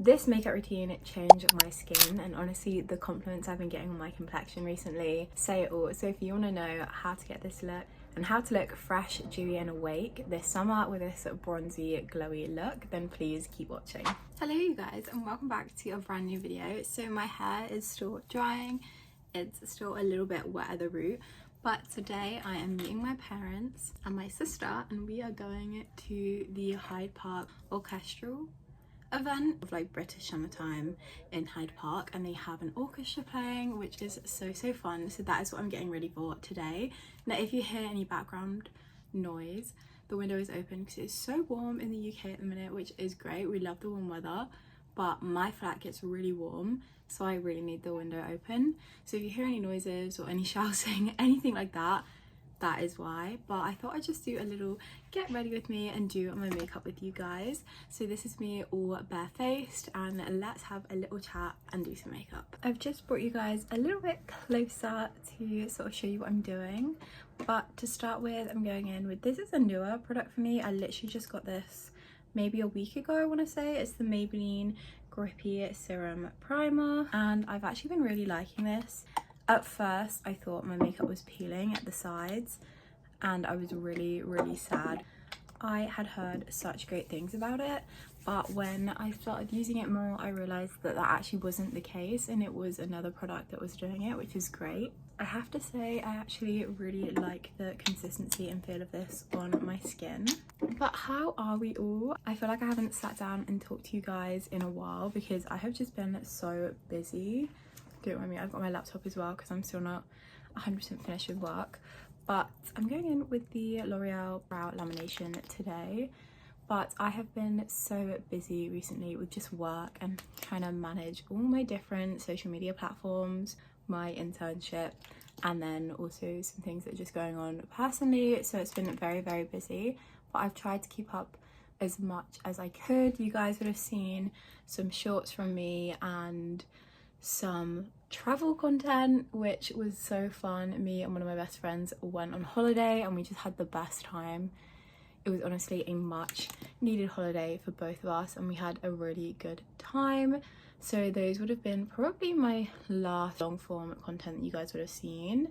This makeup routine changed my skin, and honestly the compliments I've been getting on my complexion recently say it all. So if you want to know how to get this look and how to look fresh, dewy and awake this summer with this bronzy glowy look, then please keep watching. Hello you guys, and welcome back to a brand new video. So my hair is still drying, it's still a little bit wet at the root, but today I am meeting my parents and my sister, and we are going to the Hyde Park orchestral event of like British summertime in Hyde Park, and they have an orchestra playing, which is so fun. So that is what I'm getting ready for today. Now if you hear any background noise, the window is open because it's so warm in the UK at the minute, which is great. We love the warm weather, but my flat gets really warm, so I really need the window open. So if you hear any noises or any shouting, anything like that, that is why. But I thought I'd just do a little get ready with me and do my makeup with you guys. So this is me all barefaced, and let's have a little chat and do some makeup. I've just brought you guys a little bit closer to sort of show you what I'm doing. But to start with, I'm going in with, this is a newer product for me. I literally just got this maybe a week ago, I want to say. It's the Maybelline Grippy Serum Primer, and I've actually been really liking this. At first I thought my makeup was peeling at the sides and I was really sad. I had heard such great things about it, but when I started using it more, I realized that that actually wasn't the case, and it was another product that was doing it, which is great. I have to say I actually really like the consistency and feel of this on my skin. But how are we all? I feel like I haven't sat down and talked to you guys in a while because I have just been so busy. Don't mind me, I've got my laptop as well because I'm still not 100% finished with work. But I'm going in with the L'Oreal Brow Lamination today. But I have been so busy recently with just work and trying to manage all my different social media platforms, my internship, and then also some things that are just going on personally. So it's been very busy, but I've tried to keep up as much as I could. You guys would have seen some shorts from me and some travel content, which was so fun. Me and one of my best friends went on holiday and we just had the best time. It was honestly a much needed holiday for both of us, and we had a really good time. So those would have been probably my last long form content that you guys would have seen,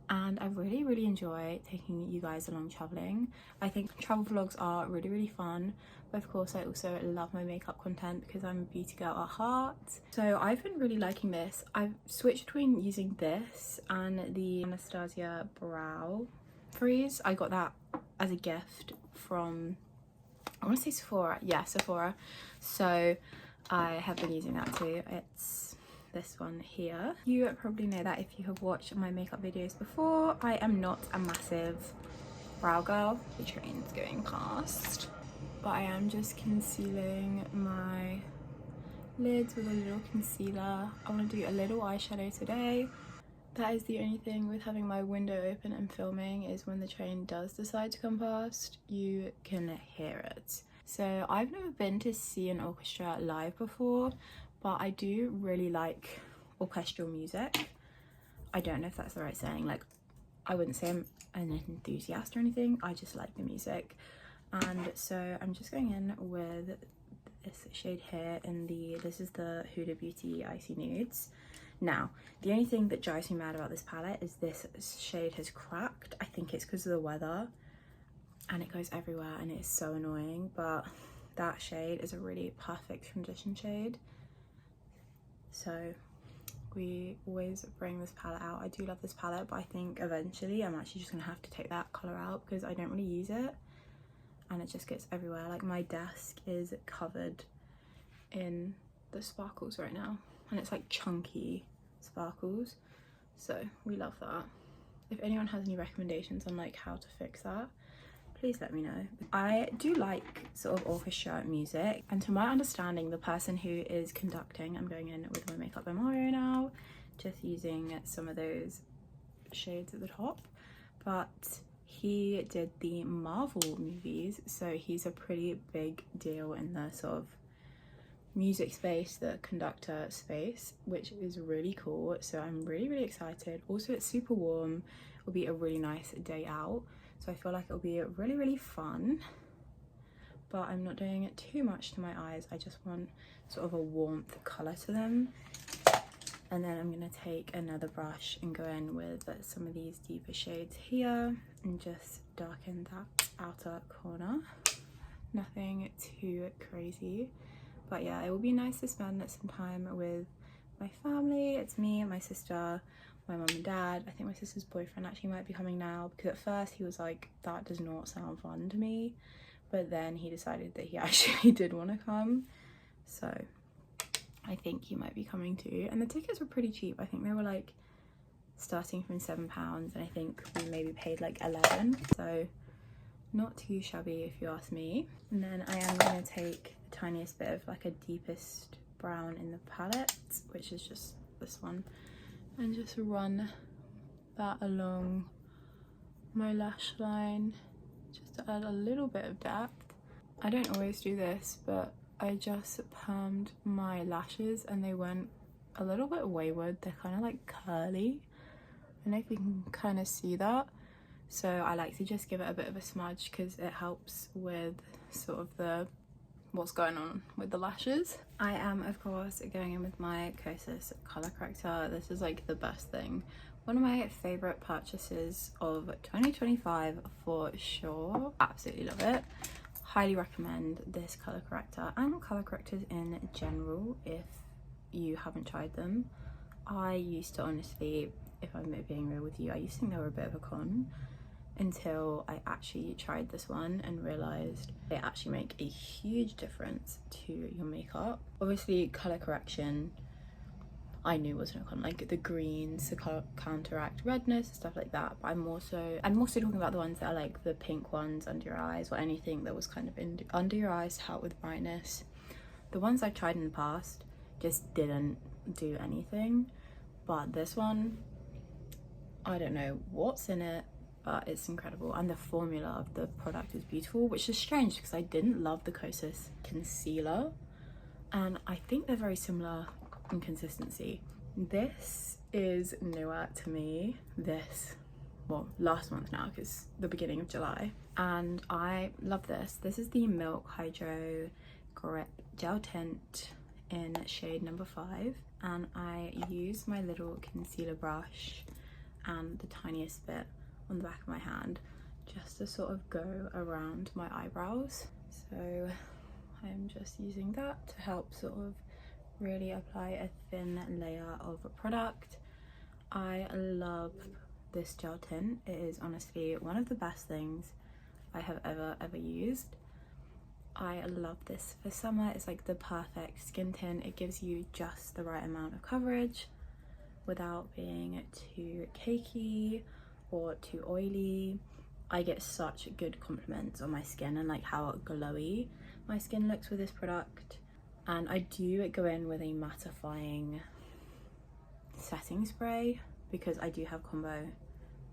and I really enjoy taking you guys along traveling. I think travel vlogs are really fun, but of course I also love my makeup content because I'm a beauty girl at heart. So I've been really liking this. I've switched between using this and the Anastasia Brow Freeze. I got that as a gift from, I want to say Sephora. Yeah, Sephora. So I have been using that too. It's this one here. You probably know that if you have watched my makeup videos before. I am not a massive brow girl. The train's going past. But I am just concealing my lids with a little concealer. I want to do a little eyeshadow today. That is the only thing with having my window open and filming, is when the train does decide to come past, you can hear it. So I've never been to see an orchestra live before, but I do really like orchestral music. I don't know if that's the right saying. Like, I wouldn't say I'm an enthusiast or anything, I just like the music. And so I'm just going in with this shade here in the, this is the Huda Beauty Icy Nudes. Now, the only thing that drives me mad about this palette is this shade has cracked. I think it's because of the weather, and it goes everywhere and it's so annoying, but that shade is a really perfect transition shade. So we always bring this palette out. I do love this palette, but I think eventually I'm actually just gonna have to take that colour out because I don't really use it and it just gets everywhere. Like, my desk is covered in the sparkles right now, and it's like chunky sparkles, so we love that. If anyone has any recommendations on like how to fix that, please let me know. I do like sort of orchestra music, and to my understanding, the person who is conducting, I'm going in with my Makeup by Mario now, just using some of those shades at the top, but he did the Marvel movies, so he's a pretty big deal in the sort of music space, the conductor space, which is really cool. So I'm really excited. Also, it's super warm. It'll be a really nice day out, so I feel like it'll be really fun. but I'm not doing it too much to my eyes. I just want sort of a warmth colour to them. And then I'm going to take another brush and go in with some of these deeper shades here and just darken that outer corner. Nothing too crazy, but yeah, it will be nice to spend some time with my family. It's me and my sister, my mum and dad. I think my sister's boyfriend actually might be coming now, because at first he was like, that does not sound fun to me, but then he decided that he actually did want to come, so I think he might be coming too. And the tickets were pretty cheap. I think they were like starting from £7, and I think we maybe paid like 11, so not too shabby if you ask me. And then I am going to take the tiniest bit of like a deepest brown in the palette, which is just this one, and just run that along my lash line just to add a little bit of depth. I don't always do this, but I just permed my lashes and they went a little bit wayward. They're kind of like curly. I don't know if you can kind of see that. So I like to just give it a bit of a smudge because it helps with sort of what's going on with the lashes. I am of course going in with my Koasas color corrector. This is like the best thing. One of my favorite purchases of 2025 for sure. Absolutely love it. Highly recommend this color corrector and color correctors in general if you haven't tried them. I used to honestly, if I'm being real with you, I used to think they were a bit of a con until I actually tried this one and realized they actually make a huge difference to your makeup. Obviously color correction I knew wasn't a con, like the greens to counteract redness, stuff like that, but I'm also talking about the ones that are like the pink ones under your eyes, or anything that was kind of under your eyes to help with brightness. The ones I've tried in the past just didn't do anything, but this one, I don't know what's in it, but it's incredible, and the formula of the product is beautiful, which is strange because I didn't love the Koasas concealer, and I think they're very similar in consistency. This is newer to me, well, last month now, because the beginning of July, and I love this. This is the Milk Hydro Grip Gel Tint in shade number 5, and I use my little concealer brush and the tiniest bit on the back of my hand just to sort of go around my eyebrows. So I'm just using that to help sort of really apply a thin layer of a product. I love this gel tint. It is honestly one of the best things I have ever used. I love this for summer. It's like the perfect skin tint. It gives you just the right amount of coverage without being too cakey or too oily. I get such good compliments on my skin and like how glowy my skin looks with this product. And I do go in with a mattifying setting spray because I do have combo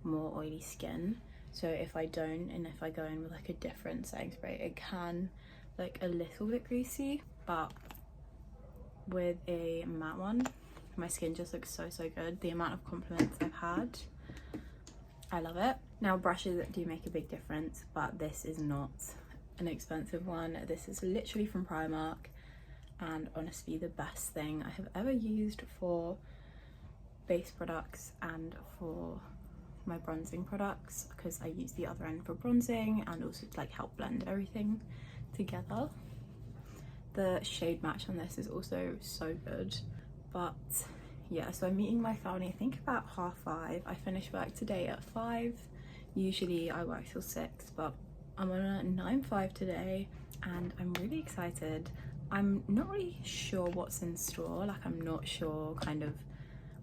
more oily skin. So if I don't, and if I go in with like a different setting spray, it can look a little bit greasy, but with a matte one, my skin just looks so good. The amount of compliments I've had, I love it. Now brushes do make a big difference, but this is not an expensive one. This is literally from Primark, and honestly the best thing I have ever used for base products and for my bronzing products, because I use the other end for bronzing and also to like help blend everything together. The shade match on this is also so good. But yeah, so I'm meeting my family I think about 5:30. I finish work today at 5. Usually I work till 6, but I'm on a 9:05 today and I'm really excited. I'm not really sure what's in store, like I'm not sure kind of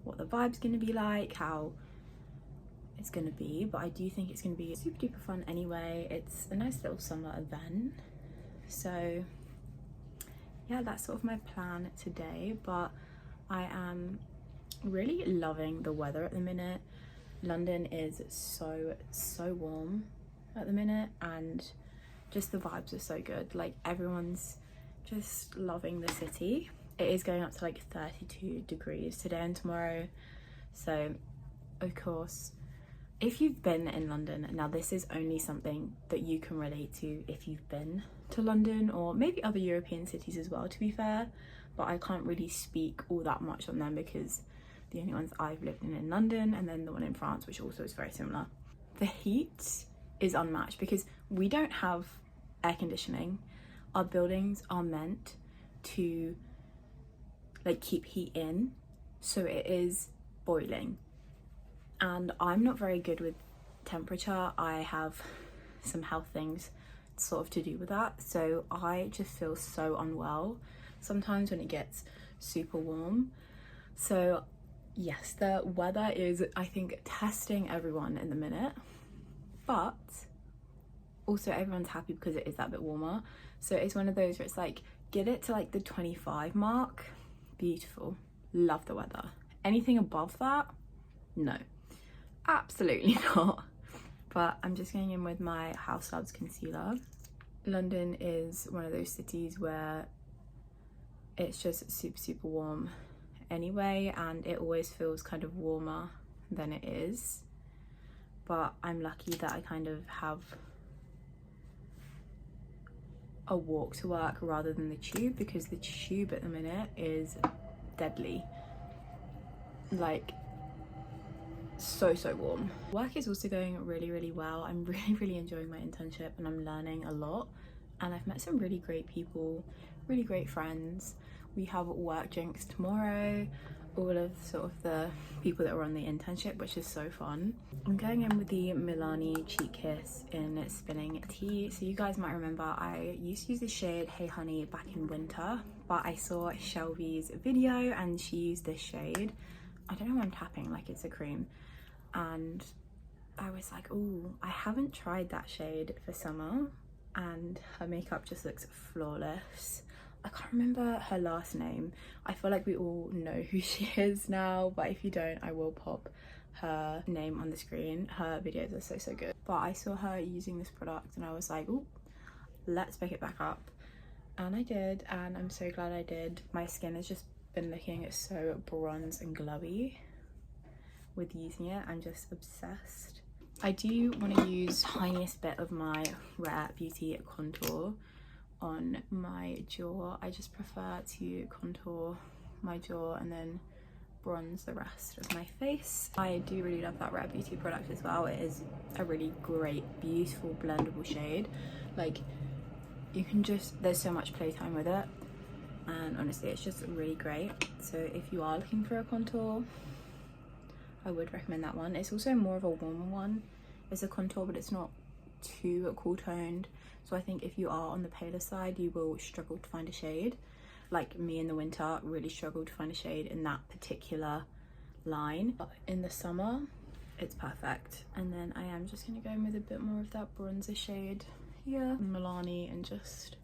what the vibe's gonna be like, how it's gonna be, but I do think it's gonna be super duper fun anyway. It's a nice little summer event. So yeah, that's sort of my plan today, but I am really loving the weather at the minute. London is so warm at the minute, and just the vibes are so good. Like everyone's just loving the city. It is going up to like 32 degrees today and tomorrow. So of course, if you've been in London, now this is only something that you can relate to if you've been to London, or maybe other European cities as well, to be fair, but I can't really speak all that much on them because the only ones I've lived in London, and then the one in France, which also is very similar. The heat is unmatched because we don't have air conditioning. Our buildings are meant to like keep heat in, so it is boiling, and I'm not very good with temperature. I have some health things sort of to do with that, so I just feel so unwell sometimes when it gets super warm. So yes, the weather is, I think, testing everyone in the minute, but also everyone's happy because it is that bit warmer. So it's one of those where it's like, get it to like the 25 mark, beautiful, love the weather. Anything above that, no, absolutely not. But I'm just going in with my House Loves concealer. London is one of those cities where it's just super warm anyway, and it always feels kind of warmer than it is. But I'm lucky that I kind of have a walk to work rather than the tube, because the tube at the minute is deadly, like so warm. Work is also going really well. I'm really enjoying my internship, and I'm learning a lot, and I've met some really great people, really great friends. We have work drinks tomorrow, all of sort of the people that were on the internship, which is so fun. I'm going in with the Milani Cheek Kiss in Spinning Tea. So you guys might remember I used to use the shade Hey Honey back in winter, but I saw Shelby's video and she used this shade. I don't know why I'm tapping like it's a cream, and I was like, oh, I haven't tried that shade for summer, and her makeup just looks flawless. I can't remember her last name. I feel like we all know who she is now, but if you don't, I will pop her name on the screen. Her videos are so good. But I saw her using this product and I was like, oh, let's pick it back up. And I did, and I'm so glad I did. My skin has just been looking so bronze and glowy with using it. I'm just obsessed. I do want to use tiniest bit of my Rare Beauty contour on my jaw. I just prefer to contour my jaw and then bronze the rest of my face. I do really love that Rare Beauty product as well. It is a really great, beautiful, blendable shade. Like, you can just, there's so much playtime with it, and honestly it's just really great. So if you are looking for a contour, I would recommend that one. It's also more of a warmer one. It's a contour, but it's not too cool toned. So I think if you are on the paler side, you will struggle to find a shade. Like me in the winter, really struggled to find a shade in that particular line. But in the summer, it's perfect. And then I am just gonna go in with a bit more of that bronzer shade here, Milani, and just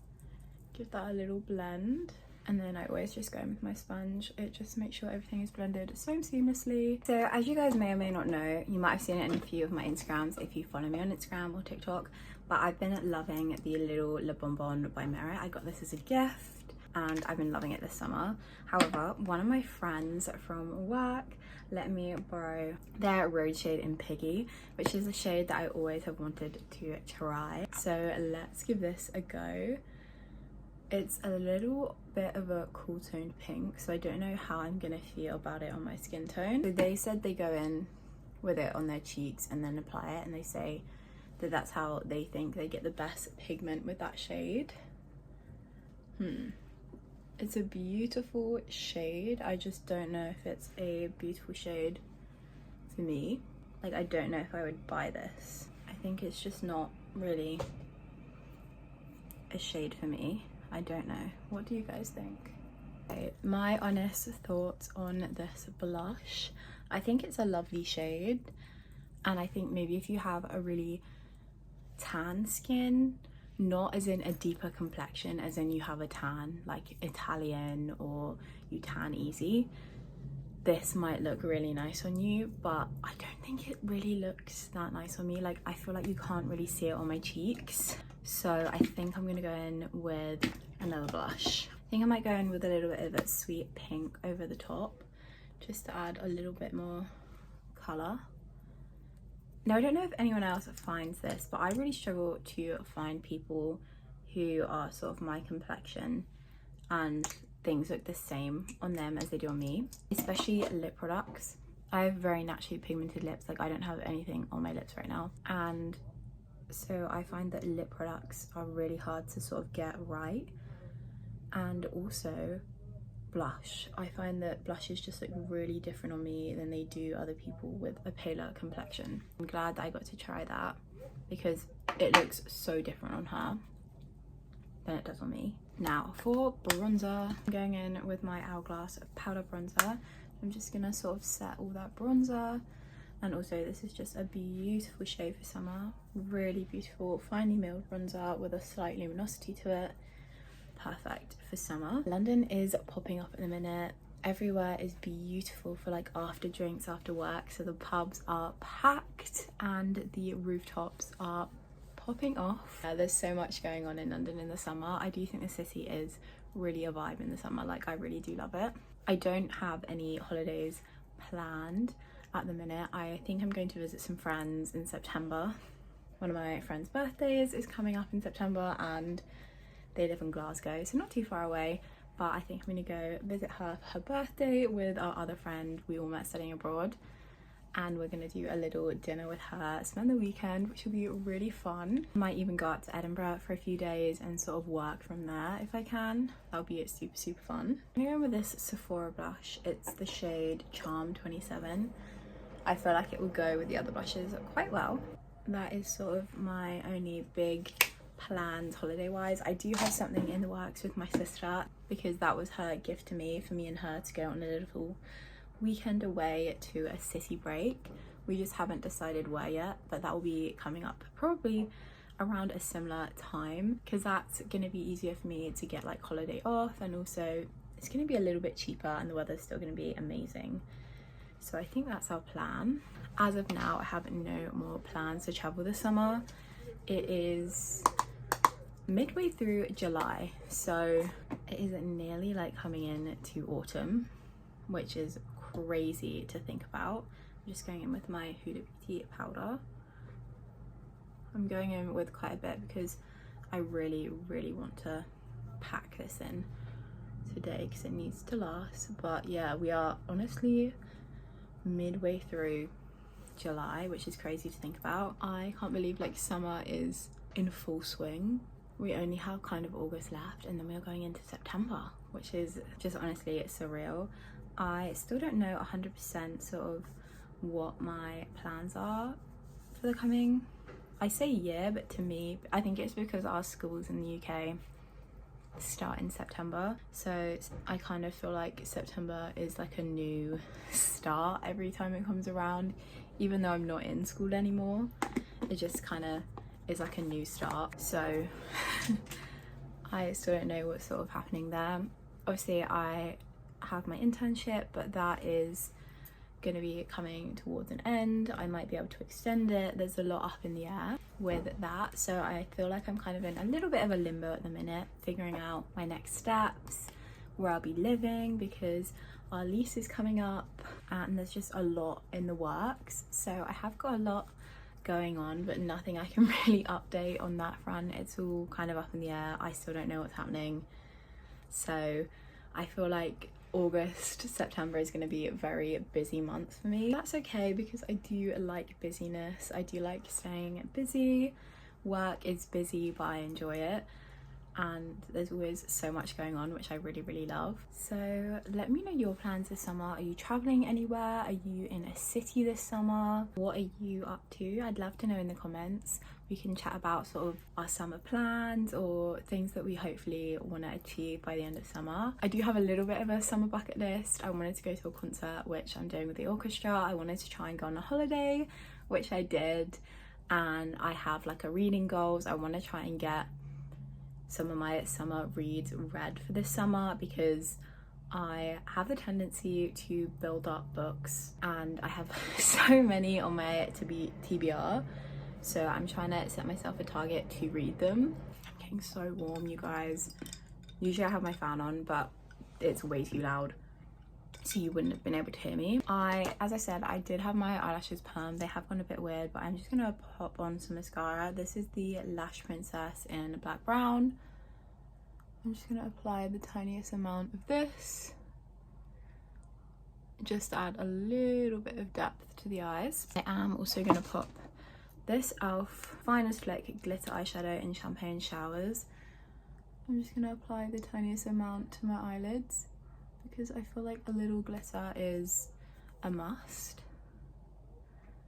give that a little blend. And then I always just go in with my sponge. It just makes sure everything is blended so seamlessly. So as you guys may or may not know, you might have seen it in a few of my Instagrams if you follow me on Instagram or TikTok, but I've been loving the little Le Bonbon by Merit. I got this as a gift and I've been loving it this summer. However, one of my friends from work let me borrow their Rhode shade in Piggy, which is a shade that I always have wanted to try. So let's give this a go. It's a little bit of a cool toned pink, so I don't know how I'm gonna feel about it on my skin tone. So they said they go in with it on their cheeks and then apply it, and they say that that's how they think they get the best pigment with that shade. It's a beautiful shade. I just don't know if it's a beautiful shade for me. Like, I don't know if I would buy this. I think it's just not really a shade for me. I don't know. What do you guys think? Okay, my honest thoughts on this blush. I think it's a lovely shade, and I think maybe if you have a really tan skin, not as in a deeper complexion, as in you have a tan like Italian or you tan easy, this might look really nice on you, but I don't think it really looks that nice on me. Like, I feel like you can't really see it on my cheeks. So I think I'm gonna go in with another blush. I think I might go in with a little bit of a sweet pink over the top, just to add a little bit more color. Now, I don't know if anyone else finds this, but I really struggle to find people who are sort of my complexion, and things look the same on them as they do on me, especially lip products. I have very naturally pigmented lips, like I don't have anything on my lips right now, and so I find that lip products are really hard to sort of get right. And also blush, I find that blushes just look really different on me than they do other people with a paler complexion. I'm glad that I got to try that because it looks so different on her than it does on me. Now for bronzer, I'm going in with my Hourglass powder bronzer. I'm just gonna sort of set all that bronzer, and also this is just a beautiful shade for summer, really beautiful finely milled bronzer with a slight luminosity to it, perfect for summer. London is popping up at the minute. Everywhere is beautiful for like after drinks, after work, so the pubs are packed and the rooftops are popping off. There's so much going on in London in the summer. I do think the city is really a vibe in the summer, like I really do love it. I don't have any holidays planned at the minute. I think I'm going to visit some friends in September. One of my friends' birthdays is coming up in September and they live in Glasgow, so not too far away, but I think I'm gonna go visit her for her birthday with our other friend we all met studying abroad, and we're gonna do a little dinner with her, spend the weekend, which will be really fun. Might even go out to Edinburgh for a few days and sort of work from there if I can. That'll be super fun. I'm gonna go with this Sephora blush. It's the shade Charm 27. I feel like it will go with the other blushes quite well. That is sort of my only big plans holiday wise. I do have something in the works with my sister because that was her gift to me, for me and her to go on a little weekend away to a city break. We just haven't decided where yet, but that will be coming up probably around a similar time because that's going to be easier for me to get like holiday off, and also it's going to be a little bit cheaper and the weather's still going to be amazing. So I think that's our plan. As of now, I have no more plans to travel this summer. It is midway through July, so it is nearly like coming in to autumn, which is crazy to think about. I'm just going in with my Huda Beauty powder. I'm going in with quite a bit because I really want to pack this in today because it needs to last. But yeah, we are honestly midway through July, which is crazy to think about. I can't believe like summer is in full swing. We only have kind of August left and then we're going into September, which is just honestly, it's surreal. I still don't know 100% sort of what my plans are for the coming, I say year, but to me, I think it's because our schools in the UK start in September. So I kind of feel like September is like a new start every time it comes around, even though I'm not in school anymore. It just kind of is like a new start. So I still don't know what's sort of happening there. Obviously I have my internship, but that is going to be coming towards an end. I might be able to extend it. There's a lot up in the air with that, so I feel like I'm kind of in a little bit of a limbo at the minute, figuring out my next steps, where I'll be living, because our lease is coming up and there's just a lot in the works. So I have got a lot going on, but nothing I can really update on that front. It's all kind of up in the air. I still don't know what's happening. So I feel like August, September is going to be a very busy month for me. That's okay because I do like busyness. I do like staying busy. Work is busy, but I enjoy it. And there's always so much going on, which I really love. So let me know your plans this summer. Are you traveling anywhere? Are you in a city this summer? What are you up to? I'd love to know in the comments. We can chat about sort of our summer plans or things that we hopefully want to achieve by the end of summer. I do have a little bit of a summer bucket list. I wanted to go to a concert, which I'm doing with the orchestra. I wanted to try and go on a holiday, which I did. And I have like a reading goals. I want to try and get some of my summer reads read for this summer because I have the tendency to build up books and I have so many on my TBR, so I'm trying to set myself a target to read them. I'm getting so warm, you guys. Usually I have my fan on, but it's way too loud. so you wouldn't have been able to hear me. As I said, I did have my eyelashes perm. They have gone a bit weird, but I'm just gonna pop on some mascara. This is the Lash Princess in black brown. I'm just gonna apply the tiniest amount of this, just to add a little bit of depth to the eyes. I am also gonna pop this e.l.f. Finest Flick glitter eyeshadow in Champagne Showers. I'm just gonna apply the tiniest amount to my eyelids because I feel like a little glitter is a must.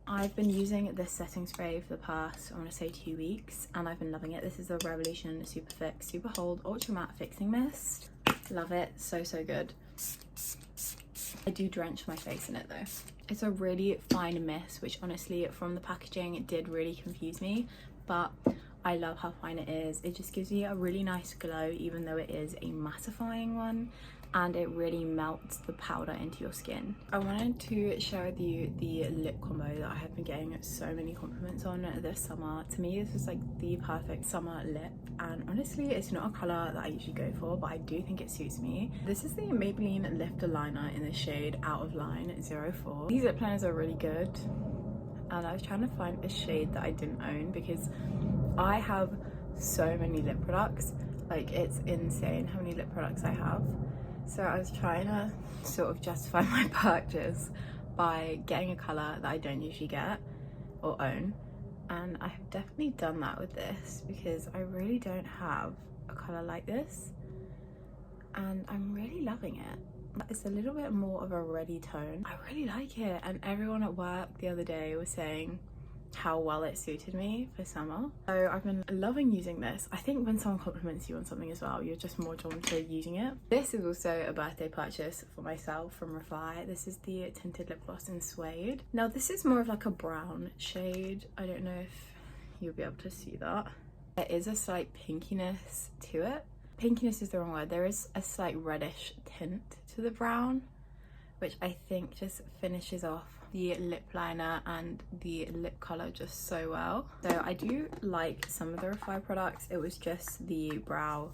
I've been using this setting spray for the past, I want to say 2 weeks, and I've been loving it. This is the Revolution Super Fix Super Hold Ultra Matte Fixing Mist. Love it, so good. I do drench my face in it though. It's a really fine mist, which honestly from the packaging it did really confuse me, but I love how fine it is. It just gives you a really nice glow even though it is a mattifying one, and it really melts the powder into your skin. I wanted to share with you the lip combo that I have been getting so many compliments on this summer. To me this is like the perfect summer lip, and honestly it's not a colour that I usually go for, but I do think it suits me. This is the Maybelline Lifter Liner in the shade Out of Line 04. These lip liners are really good, and I was trying to find a shade that I didn't own because I have so many lip products. Like, it's insane how many lip products I have. So I was trying to sort of justify my purchase by getting a colour that I don't usually get or own, and I have definitely done that with this because I really don't have a colour like this, and I'm really loving it. It's a little bit more of a reddy tone. I really like it, and everyone at work the other day was saying how well it suited me for summer. So I've been loving using this. I think when someone compliments you on something as well, you're just more drawn to using it. This is also a birthday purchase for myself from Refy. This is the tinted lip gloss in Seude. Now this is more of like a brown shade. I don't know if you'll be able to see that. There is a slight pinkiness to it. Pinkiness is the wrong word. There is a slight reddish tint to the brown, which I think just finishes off the lip liner and the lip colour just so well. So I do like some of the Refy products. It was just the brow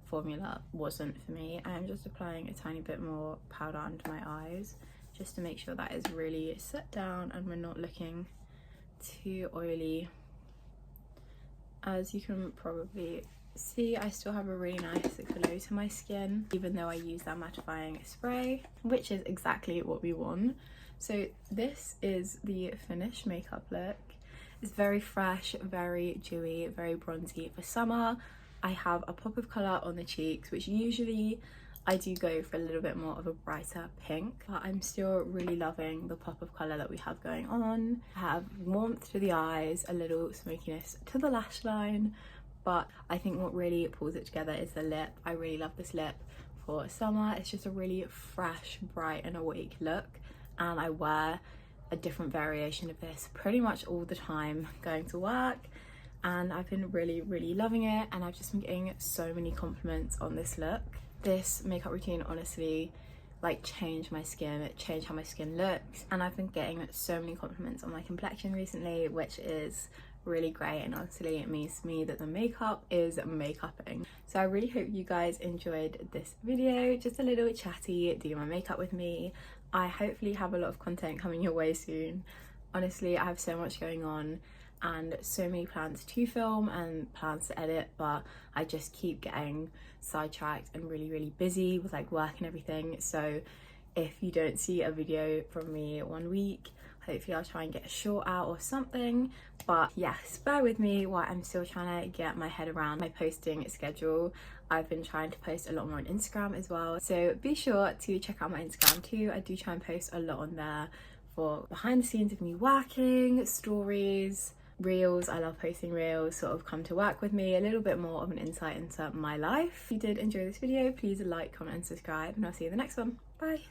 formula wasn't for me. I'm just applying a tiny bit more powder under my eyes just to make sure that is really set down and we're not looking too oily. As you can probably see, I still have a really nice glow to my skin even though I use that mattifying spray, which is exactly what we want. So this is the finished makeup look. It's very fresh, very dewy, very bronzy for summer. I have a pop of colour on the cheeks, which usually I do go for a little bit more of a brighter pink, but I'm still really loving the pop of colour that we have going on. I have warmth to the eyes, a little smokiness to the lash line, but I think what really pulls it together is the lip. I really love this lip for summer. It's just a really fresh, bright and awake look, and I wear a different variation of this pretty much all the time going to work, and I've been really loving it, and I've just been getting so many compliments on this look. This makeup routine honestly like changed my skin, it changed how my skin looks, and I've been getting so many compliments on my complexion recently, which is really great, and honestly it means to me that the makeup is make-upping. So I really hope you guys enjoyed this video, just a little chatty do my makeup with me. I hopefully have a lot of content coming your way soon. Honestly, I have so much going on and so many plans to film and plans to edit, but I just keep getting sidetracked and really busy with like work and everything. So if you don't see a video from me 1 week, hopefully I'll try and get a short out or something. But yes, bear with me while I'm still trying to get my head around my posting schedule. I've been trying to post a lot more on Instagram as well, so be sure to check out my Instagram too. I do try and post a lot on there for behind the scenes of me working, stories, reels. I love posting reels, sort of come to work with me, a little bit more of an insight into my life. If you did enjoy this video, please like, comment and subscribe, and I'll see you in the next one. Bye.